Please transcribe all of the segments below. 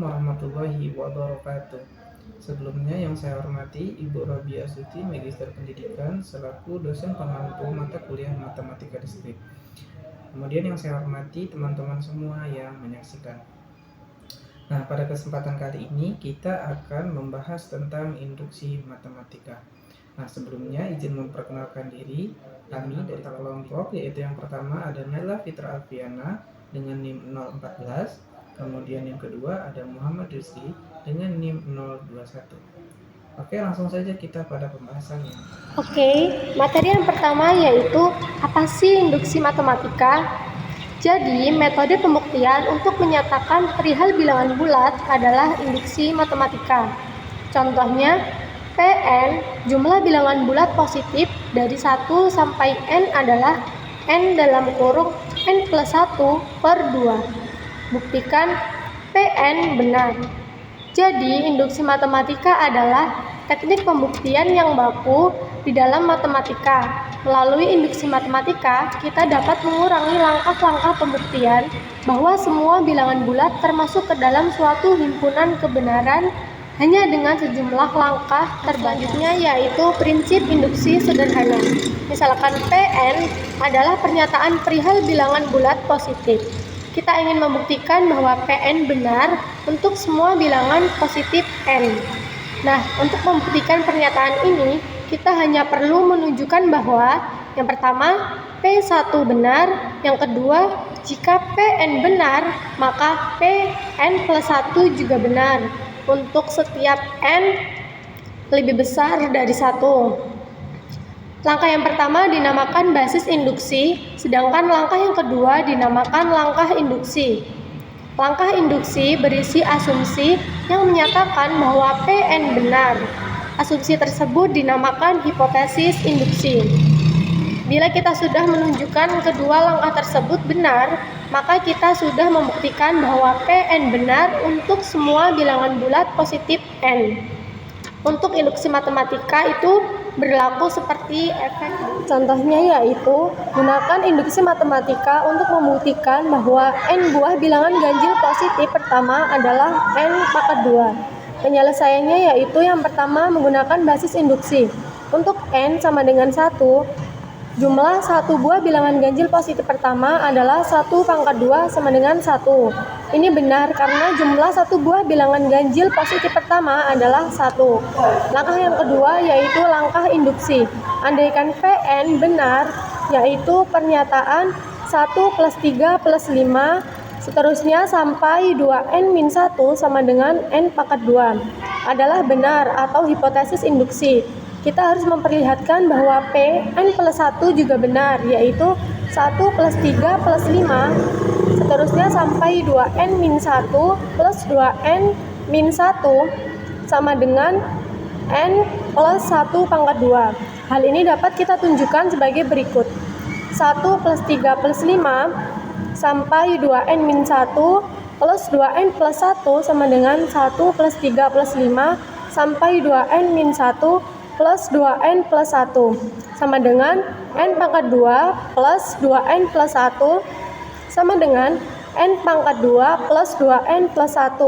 warahmatullahi wabarakatuh. Sebelumnya yang saya hormati Ibu Robiah Astuti, Magister Pendidikan selaku dosen pengampu mata kuliah Matematika Distrik. Kemudian yang saya hormati teman-teman semua yang menyaksikan. Nah, pada kesempatan kali ini kita akan membahas tentang induksi matematika. Nah, sebelumnya izin memperkenalkan diri kami dari kelompok, yaitu yang pertama ada Nela Fitra Alfiana dengan NIM 014. Kemudian yang kedua ada Muhammad Rizky dengan NIM 021. Oke, langsung saja kita pada pembahasannya. Oke, materi yang pertama yaitu apa sih induksi matematika? Jadi, metode pembuktian untuk menyatakan perihal bilangan bulat adalah induksi matematika. Contohnya, Pn, jumlah bilangan bulat positif dari 1 sampai N adalah N dalam kurung N plus 1 per 2. Buktikan Pn benar. Jadi, induksi matematika adalah teknik pembuktian yang baku di dalam matematika. Melalui induksi matematika, kita dapat mengurangi langkah-langkah pembuktian bahwa semua bilangan bulat termasuk ke dalam suatu himpunan kebenaran hanya dengan sejumlah langkah terbatasnya, yaitu prinsip induksi sederhana. Misalkan Pn adalah pernyataan perihal bilangan bulat positif. Kita ingin membuktikan bahwa Pn benar untuk semua bilangan positif N. Nah, untuk membuktikan pernyataan ini, kita hanya perlu menunjukkan bahwa yang pertama, P1 benar, yang kedua, jika Pn benar, maka Pn plus 1 juga benar untuk setiap N lebih besar dari 1. Langkah yang pertama dinamakan basis induksi, sedangkan langkah yang kedua dinamakan langkah induksi. Langkah induksi berisi asumsi yang menyatakan bahwa Pn benar. Asumsi tersebut dinamakan hipotesis induksi. Bila kita sudah menunjukkan kedua langkah tersebut benar, maka kita sudah membuktikan bahwa Pn benar untuk semua bilangan bulat positif N. Untuk induksi matematika itu berlaku seperti efek. Contohnya yaitu gunakan induksi matematika untuk membuktikan bahwa N buah bilangan ganjil positif pertama adalah N pangkat 2. Penyelesaiannya yaitu yang pertama menggunakan basis induksi. Untuk N sama dengan 1, jumlah 1 buah bilangan ganjil positif pertama adalah 1 pangkat 2 sama dengan 1. Ini benar karena jumlah 1 buah bilangan ganjil positif pertama adalah 1. Langkah yang kedua yaitu langkah induksi. Andaikan Pn benar, yaitu pernyataan 1 plus 3 plus 5, seterusnya sampai 2n-1 sama dengan n pangkat 2 adalah benar atau hipotesis induksi. Kita harus memperlihatkan bahwa Pn plus 1 juga benar, yaitu 1 plus 3 plus 5, seterusnya sampai 2n-1 plus 2n-1 sama dengan n plus 1 pangkat 2. Hal ini dapat kita tunjukkan sebagai berikut. 1 plus 3 plus 5 sampai 2n-1 plus 2n plus 1 sama dengan 1 plus 3 plus 5 sampai 2n-1 plus 2n plus 1 sama dengan n pangkat 2 plus 2n plus 1 sama dengan n pangkat 2 plus 2n plus 1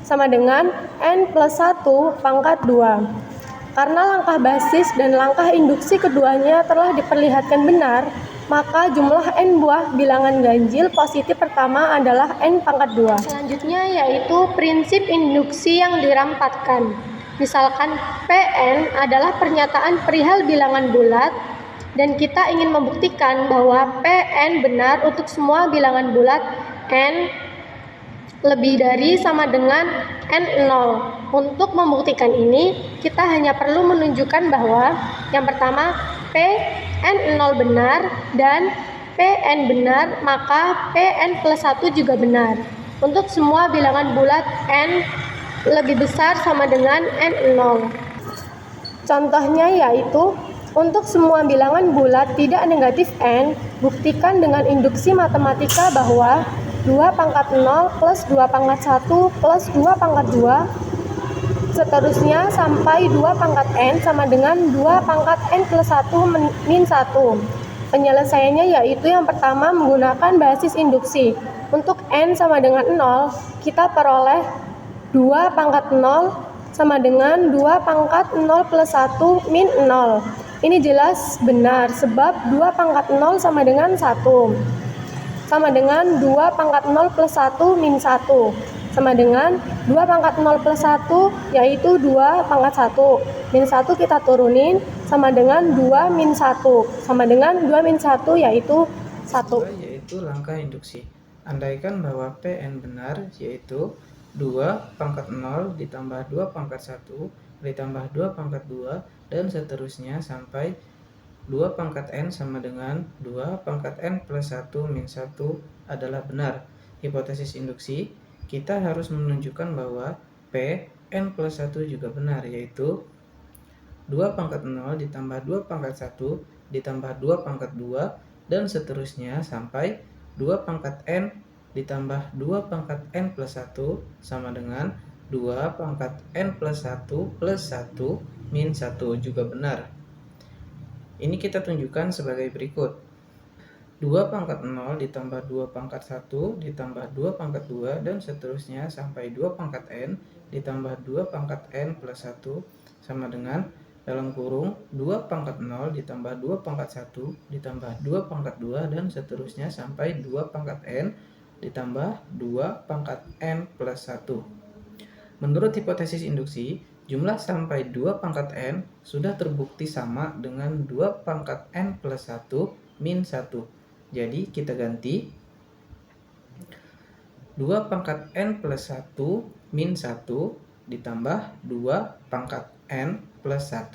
sama dengan n plus 1 pangkat 2. Karena langkah basis dan langkah induksi keduanya telah diperlihatkan benar, maka jumlah n buah bilangan ganjil positif pertama adalah n pangkat 2. Selanjutnya yaitu prinsip induksi yang dirampatkan. Misalkan Pn adalah pernyataan perihal bilangan bulat dan kita ingin membuktikan bahwa Pn benar untuk semua bilangan bulat n lebih dari sama dengan n0. Untuk membuktikan ini, kita hanya perlu menunjukkan bahwa yang pertama Pn0 benar dan Pn benar, maka Pn plus 1 juga benar untuk semua bilangan bulat n lebih besar sama dengan n0. Contohnya yaitu untuk semua bilangan bulat tidak negatif n, buktikan dengan induksi matematika bahwa 2 pangkat 0 plus 2 pangkat 1 plus 2 pangkat 2 seterusnya sampai 2 pangkat n sama dengan 2 pangkat n plus 1 min 1. Penyelesaiannya yaitu yang pertama menggunakan basis induksi. Untuk n sama dengan 0, kita peroleh 2 pangkat 0 sama dengan 2 pangkat 0 plus 1 min 0. Ini jelas benar sebab 2 pangkat 0 sama dengan 1. Sama dengan 2 pangkat 0 plus 1 min 1. Sama dengan 2 pangkat 0 plus 1 yaitu 2 pangkat 1. Min 1 kita turunin sama dengan 2 min 1. Sama dengan 2 min 1 yaitu 1. Yaitu langkah induksi. Andaikan bahwa Pn benar, yaitu 2 pangkat 0 ditambah 2 pangkat 1 ditambah 2 pangkat 2 dan seterusnya sampai 2 pangkat n sama dengan 2 pangkat n plus 1 min 1 adalah benar. Hipotesis induksi, kita harus menunjukkan bahwa P n plus 1 juga benar, yaitu 2 pangkat 0 ditambah 2 pangkat 1 ditambah 2 pangkat 2 dan seterusnya sampai 2 pangkat n ditambah 2 pangkat n plus 1 sama dengan 2 pangkat n plus 1 plus 1 min 1 juga benar. Ini kita tunjukkan sebagai berikut. 2 pangkat 0 ditambah 2 pangkat 1 ditambah 2 pangkat 2 dan seterusnya sampai 2 pangkat n ditambah 2 pangkat n plus 1 sama dengan dalam kurung 2 pangkat 0 ditambah 2 pangkat 1 ditambah 2 pangkat 2 dan seterusnya sampai 2 pangkat n ditambah 2 pangkat n plus 1. Menurut hipotesis induksi, jumlah sampai 2 pangkat n sudah terbukti sama dengan 2 pangkat n plus 1 min 1. Jadi kita ganti 2 pangkat n plus 1 min 1 ditambah 2 pangkat n plus 1.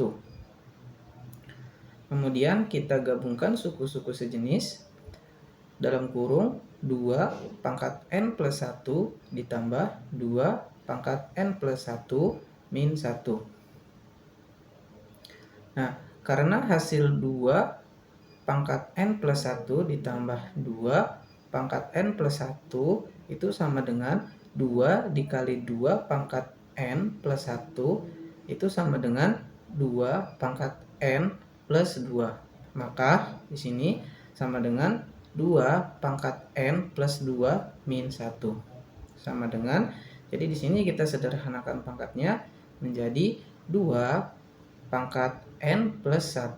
Kemudian kita gabungkan suku-suku sejenis dalam kurung 2 pangkat n plus 1 ditambah 2 pangkat n plus 1 min 1. Nah, karena hasil 2 pangkat n plus 1 ditambah 2 pangkat n plus 1 itu sama dengan 2 dikali 2 pangkat n plus 1 itu sama dengan 2 pangkat n plus 2. Maka di sini sama dengan 2 pangkat n plus 2 min 1. Sama dengan, jadi di sini kita sederhanakan pangkatnya menjadi 2 pangkat n plus 1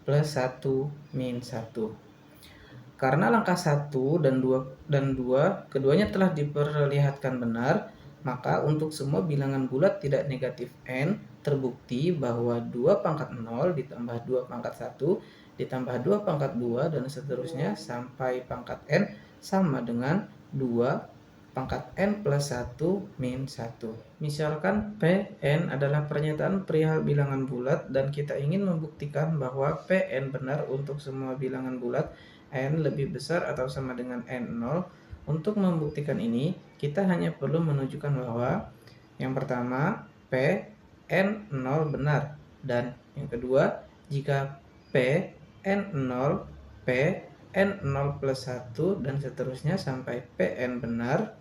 plus 1 min 1. Karena langkah 1 dan 2 keduanya telah diperlihatkan benar, maka untuk semua bilangan bulat tidak negatif n terbukti bahwa 2 pangkat 0 ditambah 2 pangkat 1 ditambah 2 pangkat 2 dan seterusnya sampai pangkat n sama dengan 2 pangkat n plus 1 min 1. Misalkan Pn adalah pernyataan perihal bilangan bulat dan kita ingin membuktikan bahwa Pn benar untuk semua bilangan bulat n lebih besar atau sama dengan n0. Untuk membuktikan ini, kita hanya perlu menunjukkan bahwa yang pertama Pn0 benar, dan yang kedua jika Pn0, Pn0 plus 1 dan seterusnya sampai Pn benar,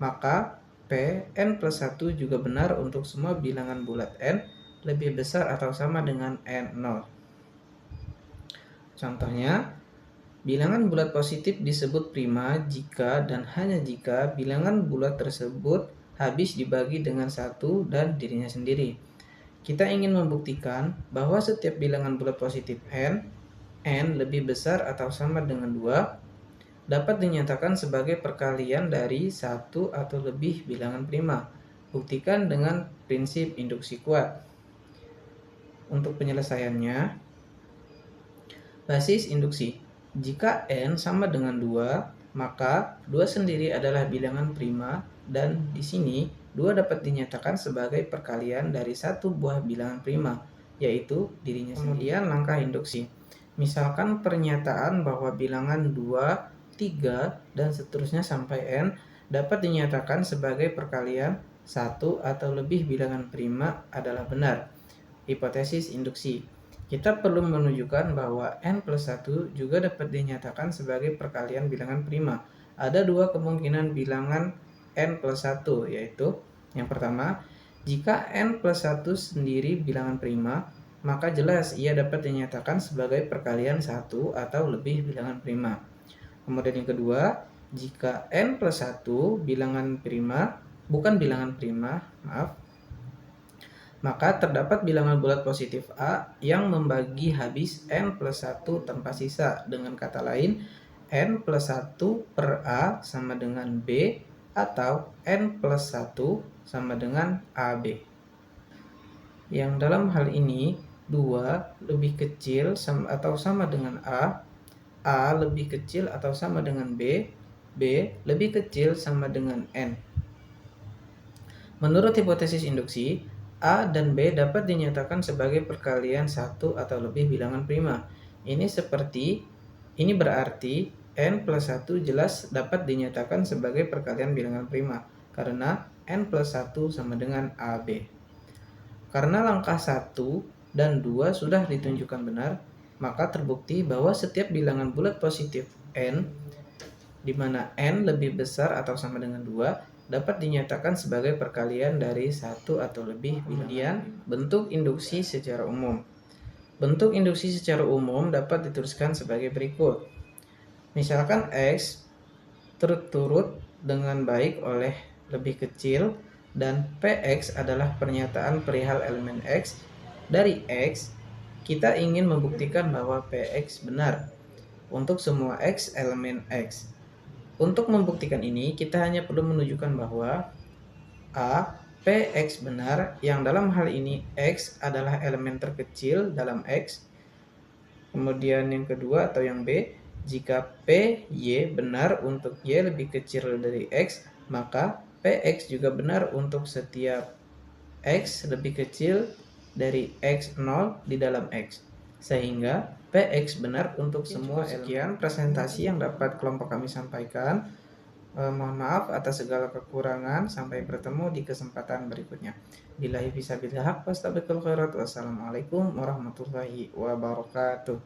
maka Pn plus 1 juga benar untuk semua bilangan bulat n lebih besar atau sama dengan n0. Contohnya, bilangan bulat positif disebut prima jika dan hanya jika bilangan bulat tersebut habis dibagi dengan 1 dan dirinya sendiri. Kita ingin membuktikan bahwa setiap bilangan bulat positif n lebih besar atau sama dengan 2 dapat dinyatakan sebagai perkalian dari 1 atau lebih bilangan prima. Buktikan dengan prinsip induksi kuat. Untuk penyelesaiannya, basis induksi. Jika n sama dengan 2, maka 2 sendiri adalah bilangan prima dan di sini 2 dapat dinyatakan sebagai perkalian dari satu buah bilangan prima, yaitu dirinya sendiri. Kemudian langkah induksi. Misalkan pernyataan bahwa bilangan 2, 3, dan seterusnya sampai n dapat dinyatakan sebagai perkalian satu atau lebih bilangan prima adalah benar. Hipotesis induksi. Kita perlu menunjukkan bahwa n plus 1 juga dapat dinyatakan sebagai perkalian bilangan prima. Ada 2 kemungkinan bilangan n plus 1, yaitu yang pertama, jika n plus 1 sendiri bilangan prima, maka jelas ia dapat dinyatakan sebagai perkalian 1 atau lebih bilangan prima. Kemudian yang kedua, jika n plus 1 bilangan prima, bukan bilangan prima, maka terdapat bilangan bulat positif A yang membagi habis n plus 1 tanpa sisa. Dengan kata lain, n plus 1 per A sama dengan B, atau n plus 1 sama dengan AB. Yang dalam hal ini 2 lebih kecil atau sama dengan A lebih kecil atau sama dengan B lebih kecil sama dengan N. Menurut hipotesis induksi, A dan B dapat dinyatakan sebagai perkalian satu atau lebih bilangan prima. Ini berarti N plus 1 jelas dapat dinyatakan sebagai perkalian bilangan prima, karena N plus 1 sama dengan AB. Karena langkah 1 dan 2 sudah ditunjukkan benar, maka terbukti bahwa setiap bilangan bulat positif N, di mana N lebih besar atau sama dengan 2, dapat dinyatakan sebagai perkalian dari satu atau lebih bilangan. Kemudian, bentuk induksi secara umum. Bentuk induksi secara umum dapat dituliskan sebagai berikut. Misalkan X turut-turut dengan baik oleh lebih kecil, dan Px adalah pernyataan perihal elemen X. Dari X, kita ingin membuktikan bahwa Px benar untuk semua X elemen X. Untuk membuktikan ini, kita hanya perlu menunjukkan bahwa A, Px benar, yang dalam hal ini X adalah elemen terkecil dalam X. Kemudian yang kedua atau yang B, jika Py benar untuk Y lebih kecil dari X, maka Px juga benar untuk setiap X lebih kecil dari X0 di dalam X. Sehingga Px benar untuk semua. Sekian presentasi yang dapat kelompok kami sampaikan. Mohon maaf atas segala kekurangan. Sampai bertemu di kesempatan berikutnya. Billahi fisabilillah haq wastabiqul khairat. Wassalamualaikum warahmatullahi wabarakatuh.